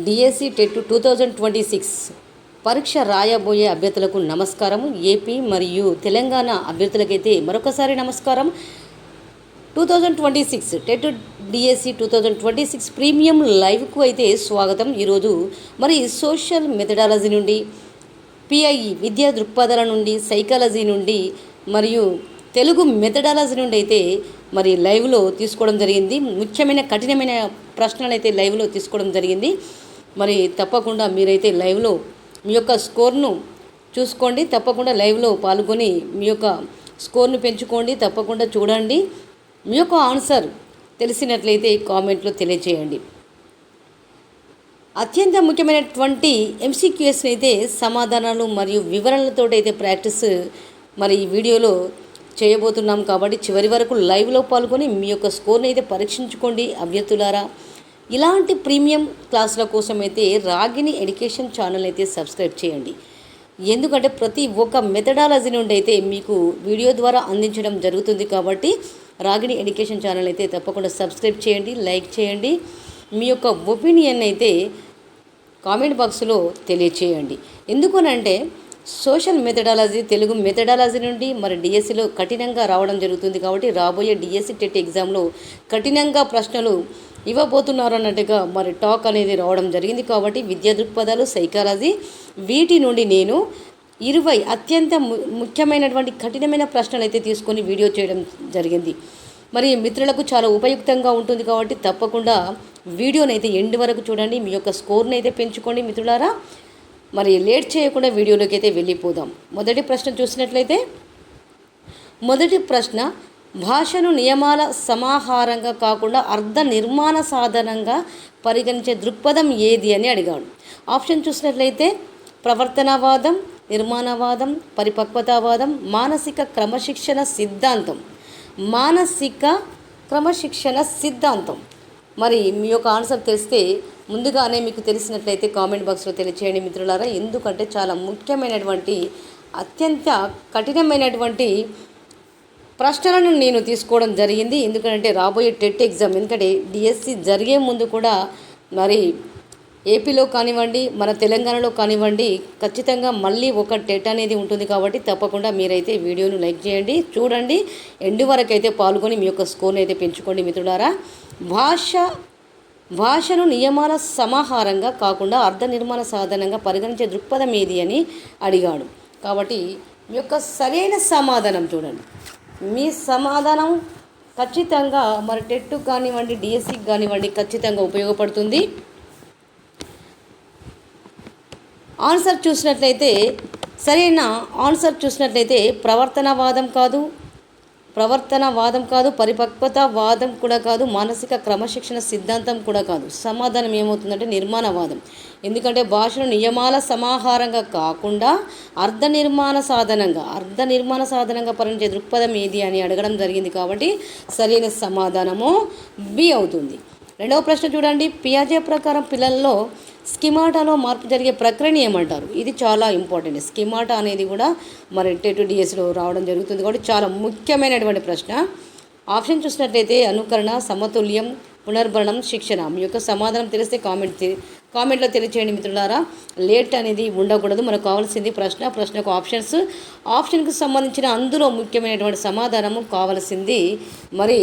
DSC TET 2026 పరీక్ష రాయబోయే అభ్యర్థులకు నమస్కారం. ఏపీ మరియు తెలంగాణ అభ్యర్థులకైతే మరొకసారి నమస్కారం. 2026 టెట్ డిఎస్సి 2026 ప్రీమియం లైవ్కు అయితే స్వాగతం. ఈరోజు మరి సోషల్ మెథడాలజీ నుండి, పిఐఈ విద్యా దృక్పథాల నుండి, సైకాలజీ నుండి మరియు తెలుగు మెథడాలజీ నుండి అయితే మరి లైవ్లో తీసుకోవడం జరిగింది. ముఖ్యమైన కఠినమైన ప్రశ్నలు అయితే లైవ్లో తీసుకోవడం జరిగింది. మరి తప్పకుండా మీరైతే లైవ్లో మీ యొక్క స్కోర్ను చూసుకోండి. తప్పకుండా లైవ్లో పాల్గొని మీ యొక్క స్కోర్ను పెంచుకోండి. తప్పకుండా చూడండి. మీ యొక్క ఆన్సర్ తెలిసినట్లయితే కామెంట్లో తెలియజేయండి. అత్యంత ముఖ్యమైనటువంటి ఎంసీక్యూఎస్ని అయితే సమాధానాలు మరియు వివరణలతో అయితే ప్రాక్టీస్ మరి ఈ వీడియోలో చేయబోతున్నాం. కాబట్టి చివరి వరకు లైవ్లో పాల్గొని మీ యొక్క స్కోర్ని అయితే పరీక్షించుకోండి అభ్యర్థులారా. ఇలాంటి ప్రీమియం క్లాసుల కోసం అయితే రాగిణి ఎడ్యుకేషన్ ఛానల్ అయితే సబ్స్క్రైబ్ చేయండి. ఎందుకంటే ప్రతి ఒక్క మెథడాలజీ నుండి అయితే మీకు వీడియో ద్వారా అందించడం జరుగుతుంది. కాబట్టి రాగిణి ఎడ్యుకేషన్ ఛానల్ అయితే తప్పకుండా సబ్స్క్రైబ్ చేయండి, లైక్ చేయండి. మీ యొక్క ఒపీనియన్ అయితే కామెంట్ బాక్స్లో తెలియచేయండి. ఎందుకనంటే సోషల్ మెథడాలజీ, తెలుగు మెథడాలజీ నుండి మరి డిఎస్సిలో కఠినంగా రావడం జరుగుతుంది. కాబట్టి రాబోయే డిఎస్సి టెట్ ఎగ్జామ్లో కఠినంగా ప్రశ్నలు ఇవ్వబోతున్నారు అన్నట్టుగా మరి టాక్ అనేది రావడం జరిగింది. కాబట్టి విద్యా దృక్పథాలు, సైకాలజీ వీటి నుండి నేను 20 అత్యంత ముఖ్యమైనటువంటి కఠినమైన ప్రశ్నలు అయితే తీసుకొని వీడియో చేయడం జరిగింది. మరి మిత్రులకు చాలా ఉపయుక్తంగా ఉంటుంది. కాబట్టి తప్పకుండా వీడియోని అయితే ఎండ్ వరకు చూడండి. మీ యొక్క స్కోర్ని అయితే పెంచుకోండి మిత్రులారా. మరి లేట్ చేయకుండా వీడియోలోకి అయితే వెళ్ళిపోదాం. మొదటి ప్రశ్న చూసినట్లయితే, మొదటి ప్రశ్న, భాషను నియమాల సమాహారంగా కాకుండా అర్థ నిర్మాణ సాధనంగా పరిగణించే దృక్పథం ఏది అని అడిగాడు. ఆప్షన్ చూసినట్లయితే ప్రవర్తనవాదం, నిర్మాణవాదం, పరిపక్వతావాదం, మానసిక క్రమశిక్షణ సిద్ధాంతం. మానసిక క్రమశిక్షణ సిద్ధాంతం. మరి మీ యొక్క ఆన్సర్ తెలిస్తే ముందుగానే మీకు తెలిసినట్లయితే కామెంట్ బాక్స్లో తెలియచేయండి మిత్రులారా. ఎందుకంటే చాలా ముఖ్యమైనటువంటి అత్యంత కఠినమైనటువంటి ప్రశ్నలను నేను తీసుకోవడం జరిగింది. ఎందుకంటే రాబోయే టెట్ ఎగ్జామ్, ఎందుకంటే డిఎస్సి జరిగే ముందు కూడా మరి ఏపీలో కానివ్వండి, మన తెలంగాణలో కానివ్వండి, ఖచ్చితంగా మళ్ళీ ఒక టెట్ అనేది ఉంటుంది. కాబట్టి తప్పకుండా మీరైతే వీడియోను లైక్ చేయండి, చూడండి, ఎండు వరకు అయితే పాల్గొని మీ యొక్క స్కోర్ని అయితే పెంచుకోండి మిత్రులారా. భాషను నియమాల సమాహారంగా కాకుండా అర్థ నిర్మాణ సాధనంగా పరిగణించే దృక్పథం ఏది అని అడిగాడు. కాబట్టి మీ యొక్క సరైన సమాధానం చూడండి. మీ సమాధానం ఖచ్చితంగా మరి టెట్ కానివ్వండి, డిఎస్సికి కానివ్వండి ఖచ్చితంగా ఉపయోగపడుతుంది. ఆన్సర్ చూసినట్లయితే, సరైన ఆన్సర్ చూసినట్లయితే ప్రవర్తనవాదం కాదు, పరిపక్వతావాదం కూడా కాదు, మానసిక క్రమశిక్షణ సిద్ధాంతం కూడా కాదు. సమాధానం ఏమవుతుందంటే నిర్మాణవాదం. ఎందుకంటే భాషను నియమాల సమాహారంగా కాకుండా అర్థ నిర్మాణ సాధనంగా పరిగణించే దృక్పథం ఏది అని అడగడం జరిగింది. కాబట్టి సరైన సమాధానము బి అవుతుంది. రెండవ ప్రశ్న చూడండి. పియాజే ప్రకారం పిల్లల్లో స్కిమాటాలో మార్పు జరిగే ప్రక్రియని ఏమంటారు? ఇది చాలా ఇంపార్టెంట్. స్కిమాటా అనేది కూడా మరి టెట్ డిఎస్లో రావడం జరుగుతుంది. కాబట్టి చాలా ముఖ్యమైనటువంటి ప్రశ్న. ఆప్షన్ చూసినట్లయితే అనుకరణ, సమతుల్యం, పునర్భరణం, శిక్షణ. మీ యొక్క సమాధానం తెలిస్తే కామెంట్లో తెలియచేయండి మిత్రులారా. లేట్ అనేది ఉండకూడదు. మనకు కావాల్సింది ప్రశ్నకు ఆప్షన్కు సంబంధించిన అందులో ముఖ్యమైనటువంటి సమాధానము కావాల్సింది. మరి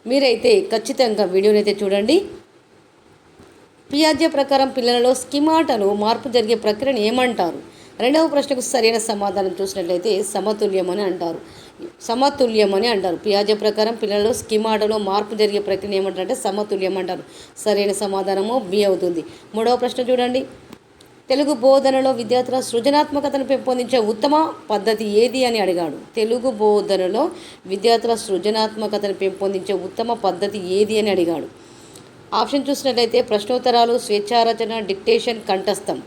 మీరైతే ఖచ్చితంగా వీడియోని అయితే చూడండి. పియాజే ప్రకారం పిల్లలలో స్కిమాటాలో మార్పు జరిగే ప్రక్రియను ఏమంటారు? రెండవ ప్రశ్నకు సరైన సమాధానం చూసినట్లయితే సమతుల్యం అని అంటారు. పియాజే ప్రకారం పిల్లలలో స్కిమాటాలో మార్పు జరిగే ప్రక్రియ ఏమంటారంటే సమతుల్యం అంటారు. సరైన సమాధానము బి అవుతుంది. మూడవ ప్రశ్న చూడండి. తెలుగు బోధనలో విద్యార్థుల సృజనాత్మకతను పెంపొందించే ఉత్తమ పద్ధతి ఏది అని అడిగాడు. తెలుగు బోధనలో విద్యార్థుల సృజనాత్మకతను పెంపొందించే ఉత్తమ పద్ధతి ఏది అని అడిగాడు. ఆప్షన్ చూసినట్లయితే ప్రశ్నోత్తరాలు, స్వేచ్ఛారచన, డిక్టేషన్, కంఠస్థం.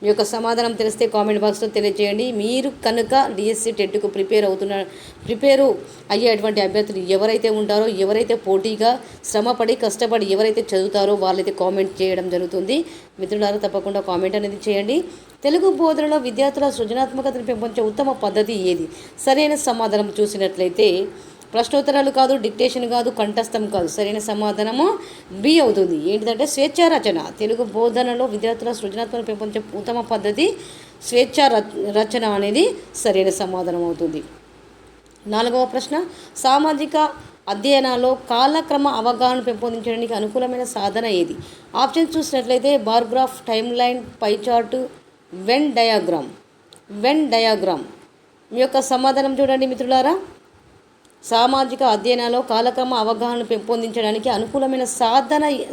మీ యొక్క సమాధానం తెలిస్తే కామెంట్ బాక్స్లో తెలియజేయండి. మీరు కనుక డిఎస్సి టెట్కు ప్రిపేరు అయ్యేటువంటి అభ్యర్థులు ఎవరైతే ఉంటారో, ఎవరైతే పోటీగా శ్రమపడి కష్టపడి ఎవరైతే చదువుతారో వాళ్ళైతే కామెంట్ చేయడం జరుగుతుంది. మిత్రులారా తప్పకుండా కామెంట్ అనేది చేయండి. తెలుగు బోధనలో విద్యార్థుల సృజనాత్మకతను పెంపొందించే ఉత్తమ పద్ధతి ఏది? సరైన సమాధానం చూసినట్లయితే ప్రశ్నోత్తరాలు కాదు, డిక్టేషన్ కాదు, కంఠస్థం కాదు. సరైన సమాధానము బి అవుతుంది. ఏంటిదంటే స్వేచ్ఛా రచన. తెలుగు బోధనలో విద్యార్థుల సృజనాత్మక పెంపొందించే ఉత్తమ పద్ధతి స్వేచ్ఛా రచన అనేది సరైన సమాధానం అవుతుంది. 4వ ప్రశ్న, సామాజిక అధ్యయనాల్లో కాలక్రమ అవగాహన పెంపొందించడానికి అనుకూలమైన సాధన ఏది? ఆప్షన్స్ చూసినట్లయితే బార్ గ్రాఫ్, టైమ్ లైన్, పై చార్టు, వెన్ డయాగ్రామ్. మీ యొక్క సమాధానం చూడండి మిత్రులారా. సామాజిక అధ్యయనాల్లో కాలక్రమ అవగాహన పెంపొందించడానికి అనుకూలమైన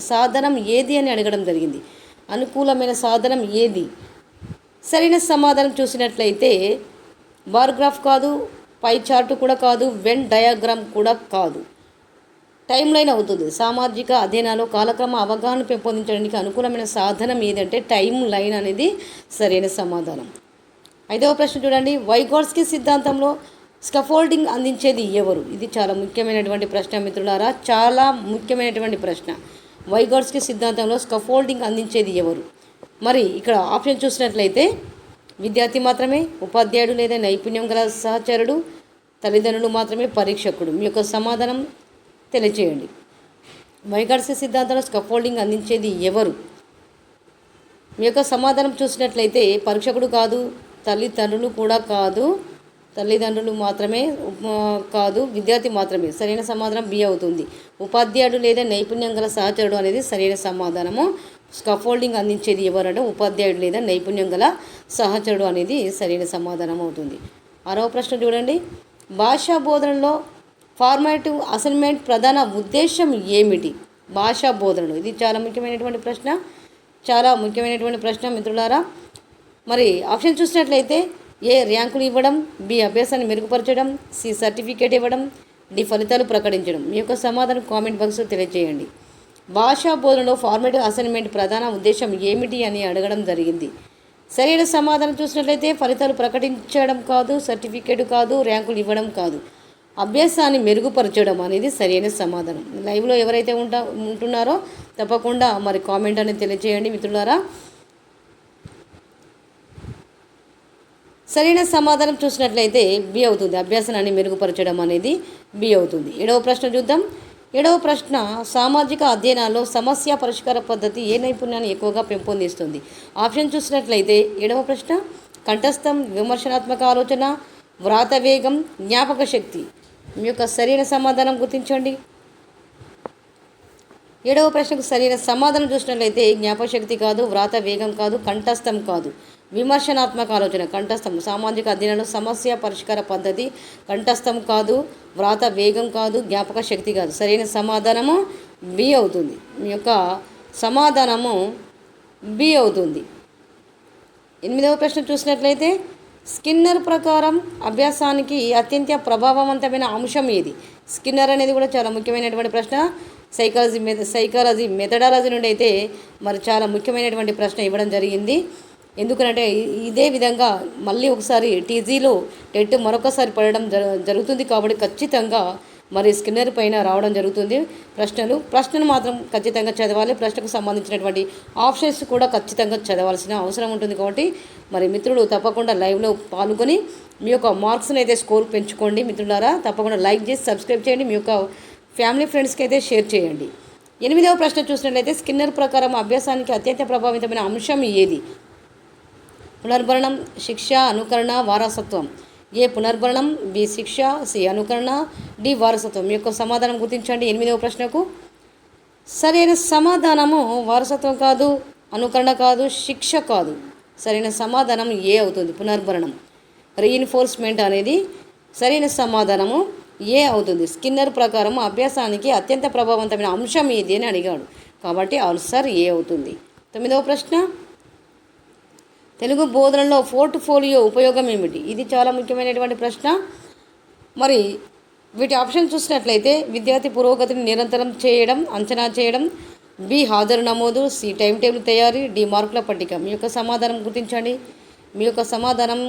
సాధనం ఏది అని అడగడం జరిగింది. అనుకూలమైన సాధనం ఏది? సరైన సమాధానం చూసినట్లయితే బార్ గ్రాఫ్ కాదు, పై చార్టు కూడా కాదు, వెన్ డయాగ్రామ్ కూడా కాదు, టైం లైన్ అవుతుంది. సామాజిక అధ్యయనాల్లో కాలక్రమ అవగాహన పెంపొందించడానికి అనుకూలమైన సాధనం ఏదంటే టైం లైన్ అనేది సరైన సమాధానం. 5వ ప్రశ్న చూడండి. వైగోట్స్కీ సిద్ధాంతంలో స్కాఫోల్డింగ్ అందించేది ఎవరు? ఇది చాలా ముఖ్యమైనటువంటి ప్రశ్న మిత్రులారా, చాలా ముఖ్యమైనటువంటి ప్రశ్న. వైగోట్స్కీ సిద్ధాంతంలో స్కాఫోల్డింగ్ అందించేది ఎవరు? మరి ఇక్కడ ఆప్షన్ చూసినట్లయితే విద్యార్థి మాత్రమే, ఉపాధ్యాయుడు లేదా నైపుణ్యం గల సహచరుడు, తల్లిదండ్రులు మాత్రమే, పరీక్షకుడు. మీ యొక్క సమాధానం తెలియచేయండి. వైగోట్స్కీ సిద్ధాంతంలో స్కాఫోల్డింగ్ అందించేది ఎవరు? మీ యొక్క సమాధానం చూసినట్లయితే పరీక్షకుడు కాదు, తల్లిదండ్రులు కూడా కాదు, తల్లిదండ్రులు మాత్రమే కాదు, విద్యార్థి మాత్రమే. సరైన సమాధానం బి అవుతుంది. ఉపాధ్యాయుడు లేదా నైపుణ్యం గల సహచరుడు అనేది సరైన సమాధానము. స్కాఫోల్డింగ్ అందించేది ఎవరంటే ఉపాధ్యాయుడు లేదా నైపుణ్యం గల సహచరుడు అనేది సరైన సమాధానం అవుతుంది. 6వ ప్రశ్న చూడండి. భాషా బోధనలో ఫార్మాటివ్ అసైన్మెంట్ ప్రధాన ఉద్దేశం ఏమిటి? భాషా బోధనలో ఇది చాలా ముఖ్యమైనటువంటి ప్రశ్న మిత్రులారా. మరి ఆప్షన్ చూసినట్లయితే ఏ ర్యాంకులు ఇవ్వడం, బి అభ్యాసాన్ని మెరుగుపరచడం, సి సర్టిఫికేట్ ఇవ్వడం, డి ఫలితాలు ప్రకటించడం. మీ యొక్క సమాధానం కామెంట్ బాక్స్లో తెలియజేయండి. భాషా బోధనలో ఫార్మేటివ్ అసైన్మెంట్ ప్రధాన ఉద్దేశం ఏమిటి అని అడగడం జరిగింది. సరైన సమాధానం చూసినట్లయితే ఫలితాలు ప్రకటించడం కాదు, సర్టిఫికేట్ కాదు, ర్యాంకులు ఇవ్వడం కాదు, అభ్యాసాన్ని మెరుగుపరచడం అనేది సరైన సమాధానం. లైవ్లో ఎవరైతే ఉంటున్నారో తప్పకుండా మరి కామెంట్ అనేది తెలియజేయండి మిత్రులారా. సరైన సమాధానం చూసినట్లయితే బి అవుతుంది. అభ్యాసాన్ని మెరుగుపరచడం అనేది బి అవుతుంది. 7వ ప్రశ్న చూద్దాం. 7వ ప్రశ్న, సామాజిక అధ్యయనాల్లో సమస్య పరిష్కార పద్ధతి ఏ నైపుణ్యాన్ని ఎక్కువగా పెంపొందిస్తుంది? ఆప్షన్ చూసినట్లయితే 7వ ప్రశ్న కంఠస్థం, విమర్శనాత్మక ఆలోచన, వ్రాత వేగం, జ్ఞాపక శక్తి. మీ యొక్క సరైన సమాధానం గుర్తించండి. 7వ ప్రశ్నకు సరైన సమాధానం చూసినట్లయితే జ్ఞాపకశక్తి కాదు, వ్రాత వేగం కాదు, కంఠస్థం కాదు, విమర్శనాత్మక ఆలోచన. కంఠస్థం సామాజిక అధ్యయనంలో సమస్య పరిష్కార పద్ధతి, కంఠస్థం కాదు, వ్రాత వేగం కాదు, జ్ఞాపక శక్తి కాదు. సరైన సమాధానము బి అవుతుంది. మీ యొక్క సమాధానము బి అవుతుంది. 8వ ప్రశ్న చూసినట్లయితే స్కిన్నర్ ప్రకారం అభ్యాసానికి అత్యంత ప్రభావవంతమైన అంశం ఏది? స్కిన్నర్ అనేది కూడా చాలా ముఖ్యమైనటువంటి ప్రశ్న. సైకాలజీ మెథడాలజీ నుండి అయితే మరి చాలా ముఖ్యమైనటువంటి ప్రశ్న ఇవ్వడం జరిగింది. ఎందుకంటే ఇదే విధంగా మళ్ళీ ఒకసారి టీజీలో టెట్ మరొకసారి పడడం జరుగుతుంది కాబట్టి ఖచ్చితంగా మరి స్కిన్నర్ పైన రావడం జరుగుతుంది ప్రశ్నను మాత్రం ఖచ్చితంగా చదవాలి. ప్రశ్నకు సంబంధించినటువంటి ఆప్షన్స్ కూడా ఖచ్చితంగా చదవాల్సిన అవసరం ఉంటుంది. కాబట్టి మరి మిత్రులు తప్పకుండా లైవ్లో పాల్గొని మీ యొక్క మార్క్స్ని అయితే స్కోర్ పెంచుకోండి మిత్రులారా. తప్పకుండా లైక్ చేసి సబ్స్క్రైబ్ చేయండి. మీ యొక్క ఫ్యామిలీ ఫ్రెండ్స్కి అయితే షేర్ చేయండి. 8వ ప్రశ్న చూసినట్లయితే స్కిన్నర్ ప్రకారం అభ్యాసానికి అత్యంత ప్రభావితమైన అంశం ఏది? పునర్భరణం, శిక్ష, అనుకరణ, వారసత్వం. ఏ పునర్భరణం, బి శిక్ష, సి అనుకరణ, డి వారసత్వం. మీ యొక్క సమాధానం గుర్తించండి. 8వ ప్రశ్నకు సరైన సమాధానము వారసత్వం కాదు, అనుకరణ కాదు, శిక్ష కాదు. సరైన సమాధానం ఏ అవుతుంది, పునర్భరణం. రీఇన్ఫోర్స్మెంట్ అనేది సరైన సమాధానము ఏ అవుతుంది. స్కిన్నర్ ప్రకారం అభ్యాసానికి అత్యంత ప్రభావవంతమైన అంశం ఏది అని అడిగాడు కాబట్టి ఆన్సర్ ఏ అవుతుంది. 9వ ప్రశ్న తెలుగు బోధనలో పోర్ట్ఫోలియో ఉపయోగం ఏమిటి? ఇది చాలా ముఖ్యమైనటువంటి ప్రశ్న. మరి వీటి ఆప్షన్ చూసినట్లయితే విద్యార్థి పురోగతిని నిరంతరం చేయడం, అంచనా చేయడం, బి హాజరు నమోదు, సి టైం టేబుల్ తయారీ, డి మార్కుల పట్టిక. మీ యొక్క సమాధానం గుర్తించండి. మీ యొక్క సమాధానం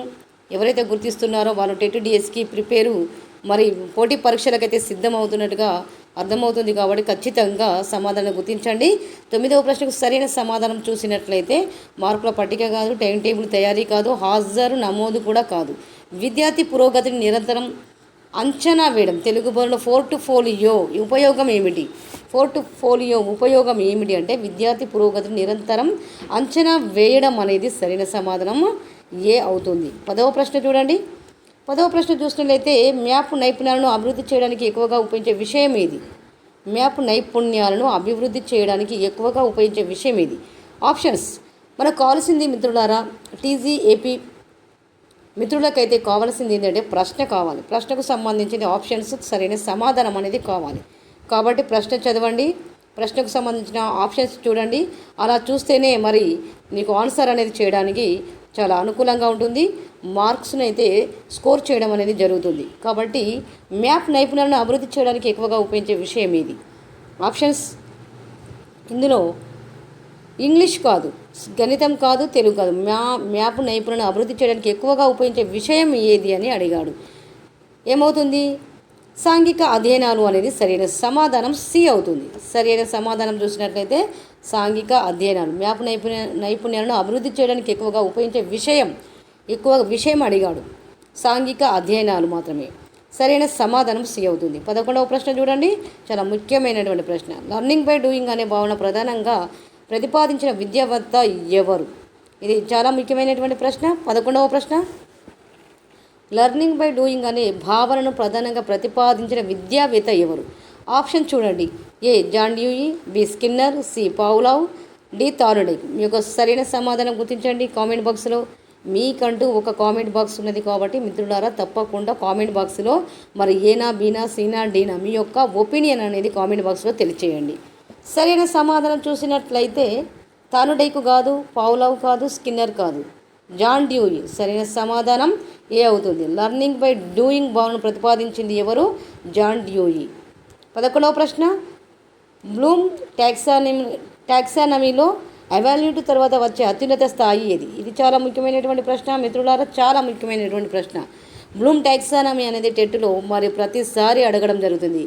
ఎవరైతే గుర్తిస్తున్నారో వాళ్ళు టెట్ డిఎస్కి ప్రిపేరు మరి పోటీ పరీక్షలకైతే సిద్ధమవుతున్నట్టుగా అర్థమవుతుంది కాబట్టి ఖచ్చితంగా సమాధానం గుర్తించండి. 9వ ప్రశ్నకు సరైన సమాధానం చూసినట్లయితే మార్కుల పట్టిక కాదు, టైం టేబుల్ తయారీ కాదు, హాజరు నమోదు కూడా కాదు. విద్యార్థి పురోగతిని నిరంతరం అంచనా వేయడం, తెలుగు బోర్డులో పోర్ట్ఫోలియో ఉపయోగం ఏమిటి? పోర్ట్ఫోలియో ఉపయోగం ఏమిటి అంటే విద్యార్థి పురోగతిని నిరంతరం అంచనా వేయడం అనేది సరైన సమాధానం ఏ అవుతుంది. 10వ ప్రశ్న చూడండి. 10వ ప్రశ్న చూసినట్లయితే మ్యాప్ నైపుణ్యాలను అభివృద్ధి చేయడానికి ఎక్కువగా ఉపయోగించే విషయం ఏది? మ్యాప్ నైపుణ్యాలను అభివృద్ధి చేయడానికి ఎక్కువగా ఉపయోగించే విషయం ఏది? ఆప్షన్స్ మనకు కావాల్సింది మిత్రులారా, టీజీ ఏపీ మిత్రులకైతే కావాల్సింది ఏంటంటే ప్రశ్న కావాలి. ప్రశ్నకు సంబంధించిన ఆప్షన్స్ సరైన సమాధానం అనేది కావాలి. కాబట్టి ప్రశ్న చదవండి, ప్రశ్నకు సంబంధించిన ఆప్షన్స్ చూడండి. అలా చూస్తేనే మరి మీకు ఆన్సర్ అనేది చేయడానికి చాలా అనుకూలంగా ఉంటుంది. మార్క్స్ని అయితే స్కోర్ చేయడం అనేది జరుగుతుంది. కాబట్టి మ్యాప్ నైపుణ్యాలను అభివృద్ధి చేయడానికి ఎక్కువగా ఉపయోగించే విషయం ఏది? ఆప్షన్స్ ఇందులో ఇంగ్లీష్ కాదు, గణితం కాదు, తెలుగు కాదు, మ్యాప్ నైపుణ్యాలను అభివృద్ధి చేయడానికి ఎక్కువగా ఉపయోగించే విషయం ఏది అని అడిగాడు. ఏమవుతుంది? సాంఘిక అధ్యయనాలు అనేది సరైన సమాధానం సి అవుతుంది. సరైన సమాధానం చూసినట్లయితే సాంఘిక అధ్యయనాలు. మ్యాప్ నైపుణ్యాలను అభివృద్ధి చేయడానికి ఎక్కువగా ఉపయోగించే విషయం అడిగాడు. సాంఘిక అధ్యయనాలు మాత్రమే. సరైన సమాధానం సి అవుతుంది. 11వ ప్రశ్న చూడండి, చాలా ముఖ్యమైనటువంటి ప్రశ్న. లర్నింగ్ బై డూయింగ్ అనే భావన ప్రధానంగా ప్రతిపాదించిన విద్యావేత్త ఎవరు? ఇది చాలా ముఖ్యమైనటువంటి ప్రశ్న. 11వ ప్రశ్న, లర్నింగ్ బై డూయింగ్ అనే భావనను ప్రధానంగా ప్రతిపాదించిన విద్యావేత్త ఎవరు? ఆప్షన్ చూడండి. A John Dewey, B Skinner, C Pavlov, D Thorndike. మీ యొక్క సరైన సమాధానం గుర్తించండి కామెంట్ బాక్స్లో. మీకంటూ ఒక కామెంట్ బాక్స్ ఉన్నది కాబట్టి మిత్రులారా తప్పకుండా కామెంట్ బాక్స్లో మరి ఏనా, బీనా, సీనా, డీనా మీ యొక్క ఒపీనియన్ అనేది కామెంట్ బాక్స్లో తెలియచేయండి. సరైన సమాధానం చూసినట్లయితే థార్న్డైక్ కాదు, పావ్లోవ్ కాదు, స్కిన్నర్ కాదు, జాన్ డ్యూయి. సరైన సమాధానం ఏ అవుతుంది. లర్నింగ్ బై డూయింగ్ భావనను ప్రతిపాదించింది ఎవరు? John Dewey. 11వ ప్రశ్న, బ్లూమ్ టాక్సానమీలో ఎవాల్యూట్ తర్వాత వచ్చే అత్యున్నత స్థాయి ఏది? ఇది చాలా ముఖ్యమైనటువంటి ప్రశ్న మిత్రులారా, చాలా ముఖ్యమైనటువంటి ప్రశ్న. బ్లూమ్ టాక్సానమీ అనేది టెట్లో మరి ప్రతిసారి అడగడం జరుగుతుంది.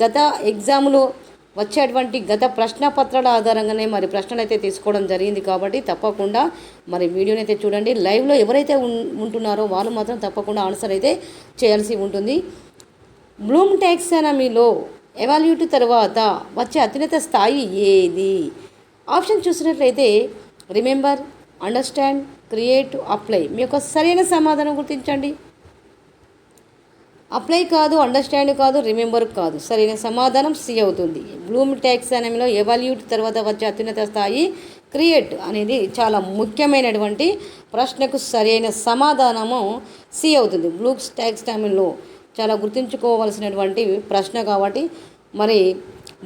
గత ఎగ్జామ్లో వచ్చేటువంటి గత ప్రశ్న పత్రాల ఆధారంగానే మరి ప్రశ్నలు అయితే తీసుకోవడం జరిగింది. కాబట్టి తప్పకుండా మరి వీడియోని అయితే చూడండి. లైవ్లో ఎవరైతే ఉంటున్నారో వాళ్ళు మాత్రం తప్పకుండా ఆన్సర్ అయితే చేయాల్సి ఉంటుంది. బ్లూమ్ టాక్సానమీలో ఎవాల్యూట్ తర్వాత వచ్చే అత్యున్నత స్థాయి ఏది? ఆప్షన్ చూసినట్లయితే రిమెంబర్, అండర్స్టాండ్, క్రియేట్, అప్లై. మీ యొక్క సరైన సమాధానం గుర్తించండి. అప్లై కాదు, అండర్స్టాండ్ కాదు, రిమెంబర్ కాదు. సరైన సమాధానం సి అవుతుంది. బ్లూమ్ టాక్సానమీలో ఎవాల్యూట్ తర్వాత వచ్చే అత్యున్నత స్థాయి క్రియేట్ అనేది చాలా ముఖ్యమైనటువంటి ప్రశ్నకు సరైన సమాధానము సి అవుతుంది. బ్లూమ్ టాక్సానమీలో చాలా గుర్తుంచుకోవాల్సినటువంటి ప్రశ్న కాబట్టి మరి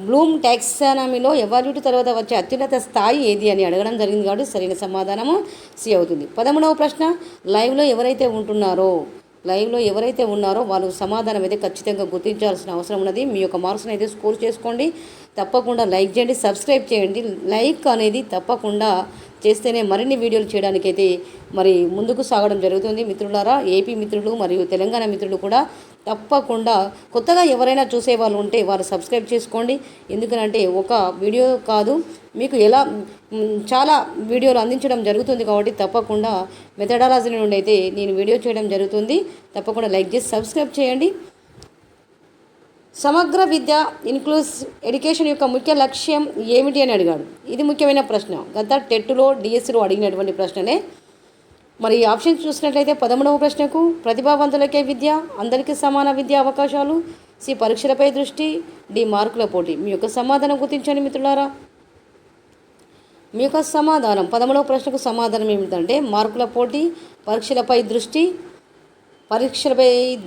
బ్లూమ్ టాక్సానమీలో ఎవాల్యూట్ తర్వాత వచ్చే అత్యున్నత స్థాయి ఏది అని అడగడం జరిగింది కాబట్టి సరైన సమాధానము సి అవుతుంది. 13వ ప్రశ్న, లైవ్లో ఎవరైతే ఉన్నారో వాళ్ళు సమాధానం అయితే ఖచ్చితంగా గుర్తించాల్సిన అవసరం ఉన్నది. మీ యొక్క మార్క్స్ని అయితే స్కోర్ చేసుకోండి. తప్పకుండా లైక్ చేయండి, సబ్స్క్రైబ్ చేయండి. లైక్ అనేది తప్పకుండా చేస్తేనే మరిన్ని వీడియోలు చేయడానికైతే మరి ముందుకు సాగడం జరుగుతుంది. మిత్రులారా, ఏపీ మిత్రులు మరియు తెలంగాణ మిత్రులు కూడా తప్పకుండా కొత్తగా ఎవరైనా చూసే వాళ్ళు ఉంటే వారు సబ్స్క్రైబ్ చేసుకోండి. ఎందుకంటే ఒక వీడియో కాదు, మీకు చాలా వీడియోలు అందించడం జరుగుతుంది కాబట్టి తప్పకుండా మెథడాలజీ నుండి అయితే నేను వీడియో చేయడం జరుగుతుంది. తప్పకుండా లైక్ చేసి సబ్స్క్రైబ్ చేయండి. సమగ్ర విద్య ఇన్క్లూసివ్ ఎడ్యుకేషన్ యొక్క ముఖ్య లక్ష్యం ఏమిటి అని అడిగాడు. ఇది ముఖ్యమైన ప్రశ్న. గత టెట్లో, డిఎస్సిలో అడిగినటువంటి ప్రశ్ననే. మరి ఆప్షన్స్ చూసినట్లయితే 13వ ప్రశ్నకు ప్రతిభావంతులకే విద్య, అందరికీ సమాన విద్యా అవకాశాలు, సి పరీక్షలపై దృష్టి, డి మార్కుల పోటీ. మీ యొక్క సమాధానం గుర్తించండి మిత్రులారా. మీ యొక్క సమాధానం 13వ ప్రశ్నకు సమాధానం ఏమిటంటే మార్కుల పోటీ, పరీక్షలపై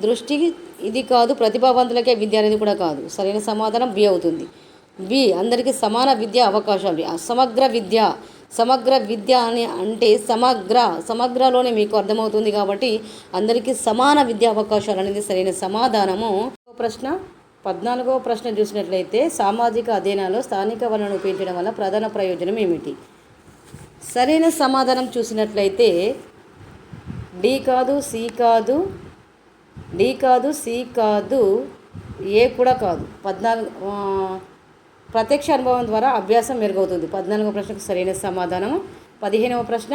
దృష్టి ఇది కాదు. ప్రతిభావంతులకే విద్య అనేది కూడా కాదు. సరైన సమాధానం బి అవుతుంది. బి అందరికీ సమాన విద్యా అవకాశాలు. సమగ్ర విద్య అని అంటే సమగ్రలోనే మీకు అర్థమవుతుంది కాబట్టి అందరికీ సమాన విద్యా అవకాశాలు అనేది సరైన సమాధానము. ప్రశ్న 14వ ప్రశ్న చూసినట్లయితే సామాజిక అధ్యయనాల్లో స్థానిక వనరులను ఉపయోగించడం వల్ల ప్రధాన ప్రయోజనం ఏమిటి? సరైన సమాధానం చూసినట్లయితే డి కాదు, సి కాదు, ఏ కూడా కాదు. ప్రత్యక్ష అనుభవం ద్వారా అభ్యాసం మెరుగవుతుంది. 14వ ప్రశ్నకు సరైన సమాధానం. 15వ ప్రశ్న,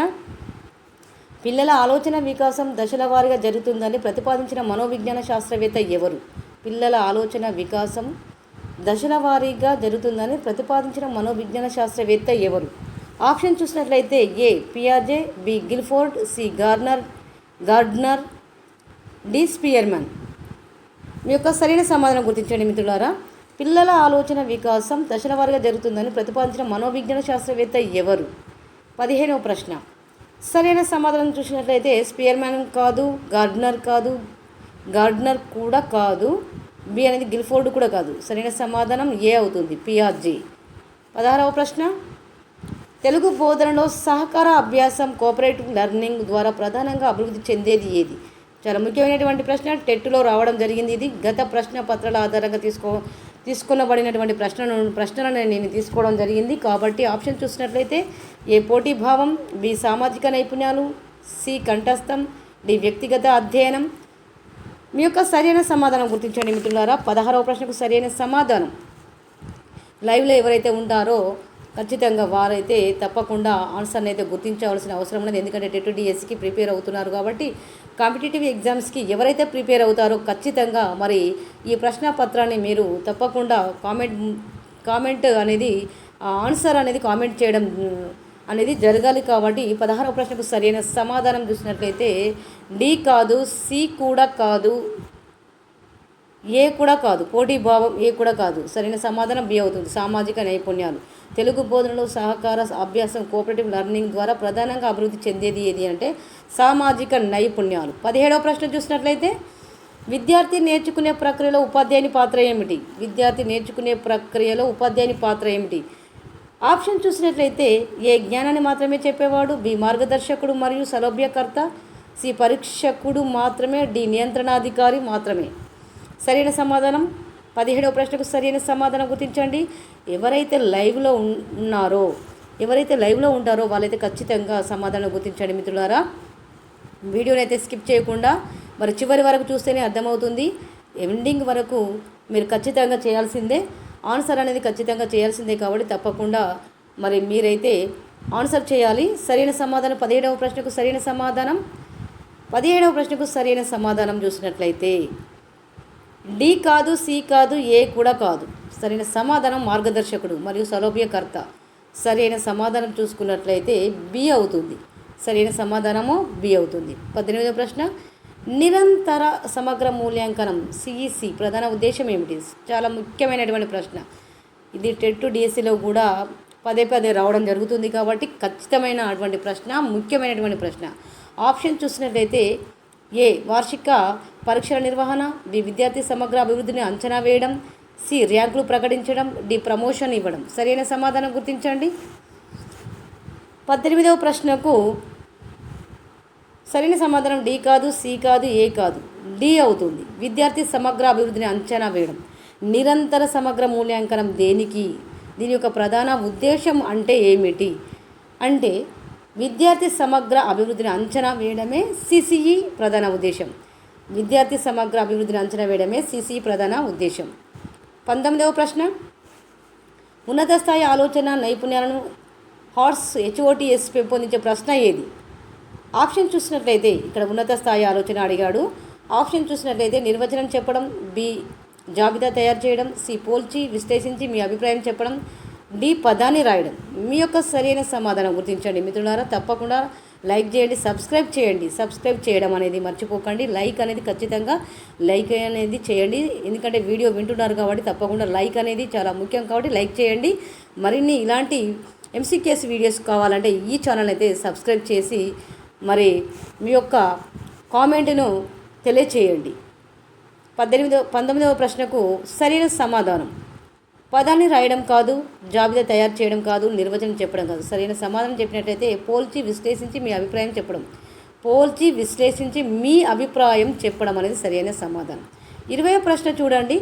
పిల్లల ఆలోచన వికాసం దశల వారీగా జరుగుతుందని ప్రతిపాదించిన మనోవిజ్ఞాన శాస్త్రవేత్త ఎవరు? పిల్లల ఆలోచన వికాసం దశల వారీగా జరుగుతుందని ప్రతిపాదించిన మనోవిజ్ఞాన శాస్త్రవేత్త ఎవరు? ఆప్షన్ చూసినట్లయితే ఏ పియాజే, B Guilford, C Gardner, D Spearman. మీ యొక్క సరైన సమాధానం గుర్తించండి మిత్రులారా. పిల్లల ఆలోచన వికాసం దశల వారీగా జరుగుతుందని ప్రతిపాదించిన మనోవిజ్ఞాన శాస్త్రవేత్త ఎవరు? 15వ ప్రశ్న. సరైన సమాధానం చూసినట్లయితే స్పియర్మన్ కాదు, గార్డ్నర్ కూడా కాదు, బి అనేది గిల్ఫోర్డ్ కూడా కాదు. సరైన సమాధానం ఏ అవుతుంది, పియాజే. 16వ ప్రశ్న. తెలుగు బోధనలో సహకార అభ్యాసం కోఆపరేటివ్ లెర్నింగ్ ద్వారా ప్రధానంగా అభివృద్ధి చెందేది ఏది? చాలా ముఖ్యమైనటువంటి ప్రశ్న, టెట్లో రావడం జరిగింది. ఇది గత ప్రశ్న పత్రాల ఆధారంగా తీసుకున్నబడినటువంటి ప్రశ్నలను నేను తీసుకోవడం జరిగింది. కాబట్టి ఆప్షన్ చూసినట్లయితే ఏ పోటీ భావం, బి సామాజిక నైపుణ్యాలు, సి కంఠస్థం, డి వ్యక్తిగత అధ్యయనం. మీ యొక్క సరైన సమాధానం గుర్తించండి మిత్రులారా. 16వ ప్రశ్నకు సరైన సమాధానం లైవ్లో ఎవరైతే ఉంటారో ఖచ్చితంగా వారైతే తప్పకుండా ఆన్సర్ని అయితే గుర్తించవలసిన అవసరం ఉన్నది. ఎందుకంటే టెట్ డిఎస్సికి ప్రిపేర్ అవుతున్నారు కాబట్టి కాంపిటేటివ్ ఎగ్జామ్స్కి ఎవరైతే ప్రిపేర్ అవుతారో ఖచ్చితంగా మరి ఈ ప్రశ్న పత్రాన్ని మీరు తప్పకుండా కామెంట్ అనేది ఆన్సర్ అనేది కామెంట్ చేయడం అనేది జరగాలి. కాబట్టి 16వ ప్రశ్నకు సరైన సమాధానం చూసినట్లయితే డి కాదు, సి కూడా కాదు, ఏ కూడా కాదు, పోటీ భావం ఏ కూడా కాదు. సరైన సమాధానం బి అవుతుంది, సామాజిక నైపుణ్యాలు. తెలుగు బోధనలో సహకార అభ్యాసం కోఆపరేటివ్ లెర్నింగ్ ద్వారా ప్రధానంగా అభివృద్ధి చెందేది ఏది అంటే సామాజిక నైపుణ్యాలు. 17వ ప్రశ్న చూసినట్లయితే విద్యార్థి నేర్చుకునే ప్రక్రియలో ఉపాధ్యాయుని పాత్ర ఏమిటి? విద్యార్థి నేర్చుకునే ప్రక్రియలో ఉపాధ్యాయుని పాత్ర ఏమిటి? ఆప్షన్ చూసినట్లయితే ఏ జ్ఞానాన్ని మాత్రమే చెప్పేవాడు, బి మార్గదర్శకుడు మరియు సౌలభ్యకర్త, సి పరీక్షకుడు మాత్రమే, డి నియంత్రణాధికారి మాత్రమే. సరైన సమాధానం 17వ ప్రశ్నకు సరైన సమాధానం గుర్తించండి. ఎవరైతే లైవ్లో ఉంటారో వాళ్ళైతే ఖచ్చితంగా సమాధానం గుర్తించండి మిత్రులారా. వీడియోని అయితే స్కిప్ చేయకుండా మరి చివరి వరకు చూస్తేనే అర్థమవుతుంది. ఎండింగ్ వరకు మీరు ఖచ్చితంగా చేయాల్సిందే, ఆన్సర్ అనేది ఖచ్చితంగా చేయాల్సిందే. కాబట్టి తప్పకుండా మరి మీరైతే ఆన్సర్ చేయాలి. సరైన సమాధానం 17వ ప్రశ్నకు సరైన సమాధానం 17వ ప్రశ్నకు సరైన సమాధానం చూసినట్లయితే డి కాదు, సి కాదు, ఏ కూడా కాదు. సరైన సమాధానం మార్గదర్శకుడు మరియు సౌలభ్యకర్త. సరైన సమాధానం చూసుకున్నట్లయితే బి అవుతుంది. సరైన సమాధానము బి అవుతుంది. 18వ ప్రశ్న. నిరంతర సమగ్ర మూల్యాంకనం సిఈసి ప్రధాన ఉద్దేశం ఏమిటి? చాలా ముఖ్యమైనటువంటి ప్రశ్న. ఇది టెట్ డిఎస్సిలో కూడా పదే రావడం జరుగుతుంది కాబట్టి ఖచ్చితమైన అటువంటి ప్రశ్న, ముఖ్యమైనటువంటి ప్రశ్న. ఆప్షన్ చూసినట్లయితే ఏ వార్షిక పరీక్షల నిర్వహణ, బి విద్యార్థి సమగ్ర అభివృద్ధిని అంచనా వేయడం, సి ర్యాంకులు ప్రకటించడం, డి ప్రమోషన్ ఇవ్వడం. సరైన సమాధానం గుర్తించండి. 18వ ప్రశ్నకు సరైన సమాధానం డి కాదు, సి కాదు, ఏ కాదు, డి అవుతుంది. విద్యార్థి సమగ్ర అభివృద్ధిని అంచనా వేయడం. నిరంతర సమగ్ర మూల్యాంకనం దేనికి? దీని యొక్క ప్రధాన ఉద్దేశం అంటే ఏమిటి అంటే విద్యార్థి సమగ్ర అభివృద్ధిని అంచనా వేయడమే సిసిఈ ప్రధాన ఉద్దేశం. విద్యార్థి సమగ్ర అభివృద్ధిని అంచనా వేయడమే సిసిఈ ప్రధాన ఉద్దేశం. 19వ ప్రశ్న. ఉన్నత స్థాయి ఆలోచన నైపుణ్యాలను HOTS పెంపొందించే ప్రశ్న ఏది? ఆప్షన్ చూసినట్లయితే ఇక్కడ ఉన్నత స్థాయి ఆలోచన అడిగాడు. ఆప్షన్ చూసినట్లయితే నిర్వచనం చెప్పడం, బి జాబితా తయారు చేయడం, సి పోల్చి విశ్లేషించి మీ అభిప్రాయం చెప్పడం, డి పదాన్ని రాయడం. మీ యొక్క సరైన సమాధానం గుర్తించండి మిత్రులారా. తప్పకుండా లైక్ చేయండి, సబ్స్క్రైబ్ చేయండి. సబ్స్క్రైబ్ చేయడం అనేది మర్చిపోకండి. లైక్ అనేది ఖచ్చితంగా లైక్ అనేది చేయండి. ఎందుకంటే వీడియో వింటున్నారు కాబట్టి తప్పకుండా లైక్ అనేది చాలా ముఖ్యం కాబట్టి లైక్ చేయండి. మరిన్ని ఇలాంటి MCQS వీడియోస్ కావాలంటే ఈ ఛానల్ అయితే సబ్స్క్రైబ్ చేసి మరి మీ యొక్క కామెంట్ను తెలియచేయండి. 19వ ప్రశ్నకు సరైన సమాధానం పదాన్ని రాయడం కాదు, జాబితా తయారు చేయడం కాదు, నిర్వచనం చెప్పడం కాదు. సరైన సమాధానం చెప్పినట్లయితే పోల్చి విశ్లేషించి మీ అభిప్రాయం చెప్పడం. పోల్చి విశ్లేషించి మీ అభిప్రాయం చెప్పడం అనేది సరైన సమాధానం. 20వ ప్రశ్న చూడండి.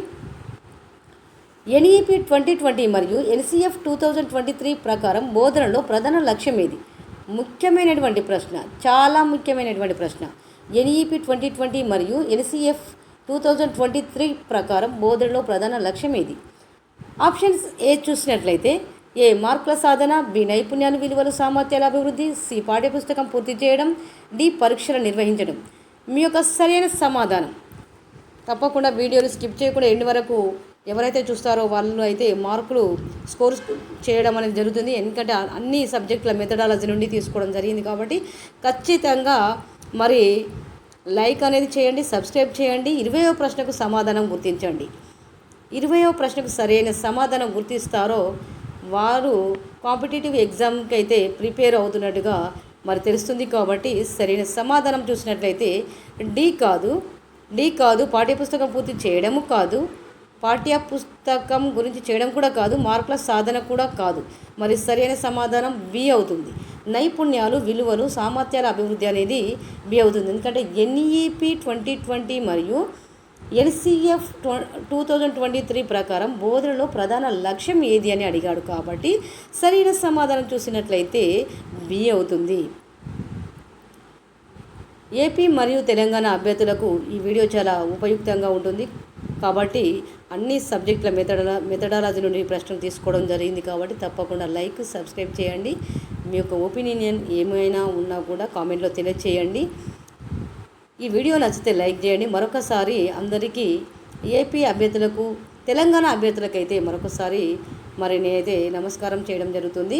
NEP 2020 మరియు NCF 2023 ప్రకారం బోధనలో ప్రధాన లక్ష్యం ఏది? ముఖ్యమైనటువంటి ప్రశ్న, చాలా ముఖ్యమైనటువంటి ప్రశ్న. NEP 2020 మరియు NCF 2023 ప్రకారం బోధనలో ప్రధాన లక్ష్యం ఏది? ఆప్షన్స్ ఏ చూసినట్లయితే ఏ మార్కుల సాధన, బి నైపుణ్యాలు, విలువలు, సామర్థ్యాల అభివృద్ధి, సి పాఠ్యపుస్తకం పూర్తి చేయడం, డి పరీక్షలు నిర్వహించడం. మీ యొక్క సరైన సమాధానం. తప్పకుండా వీడియోని స్కిప్ చేయకుండా ఎండ్ వరకు ఎవరైతే చూస్తారో వాళ్ళు అయితే మార్కులు స్కోర్ చేయడం అనేది జరుగుతుంది. ఎందుకంటే అన్ని సబ్జెక్టుల మెథడాలజీ నుండి తీసుకోవడం జరిగింది కాబట్టి ఖచ్చితంగా మరి లైక్ అనేది చేయండి, సబ్స్క్రైబ్ చేయండి. 20వ ప్రశ్నకు సమాధానం గుర్తించండి. 20వ ప్రశ్నకు సరైన సమాధానం గుర్తిస్తారో వారు కాంపిటేటివ్ ఎగ్జామ్కి అయితే ప్రిపేర్ అవుతున్నట్టుగా మరి తెలుస్తుంది. కాబట్టి సరైన సమాధానం చూసినట్లయితే డి కాదు, పాఠ్యపుస్తకం పూర్తి చేయడము కాదు, పాఠ్యపుస్తకం గురించి చేయడం కూడా కాదు, మార్కుల సాధన కూడా కాదు. మరి సరైన సమాధానం బి అవుతుంది. నైపుణ్యాలు, విలువలు, సామర్థ్యాల అభివృద్ధి అనేది బి అవుతుంది. ఎందుకంటే NEP 2020 మరియు LCF 2023 ప్రకారం బోధనలో ప్రధాన లక్ష్యం ఏది అని అడిగాడు. కాబట్టి సరైన సమాధానం చూసినట్లయితే బి అవుతుంది. ఏపీ మరియు తెలంగాణ అభ్యర్థులకు ఈ వీడియో చాలా ఉపయుక్తంగా ఉంటుంది. కాబట్టి అన్ని సబ్జెక్టుల మెథడాలజీ నుండి ప్రశ్నలు తీసుకోవడం జరిగింది. కాబట్టి తప్పకుండా లైక్, సబ్స్క్రైబ్ చేయండి. మీ యొక్క ఒపీనియన్ ఏమైనా ఉన్నా కూడా కామెంట్లో తెలియచేయండి. ఈ వీడియో నచ్చితే లైక్ చేయండి. మరొకసారి అందరికీ ఏపీ అభ్యర్థులకు, తెలంగాణ అభ్యర్థులకైతే మరొకసారి మరి నేనైతే నమస్కారం చేయడం జరుగుతుంది.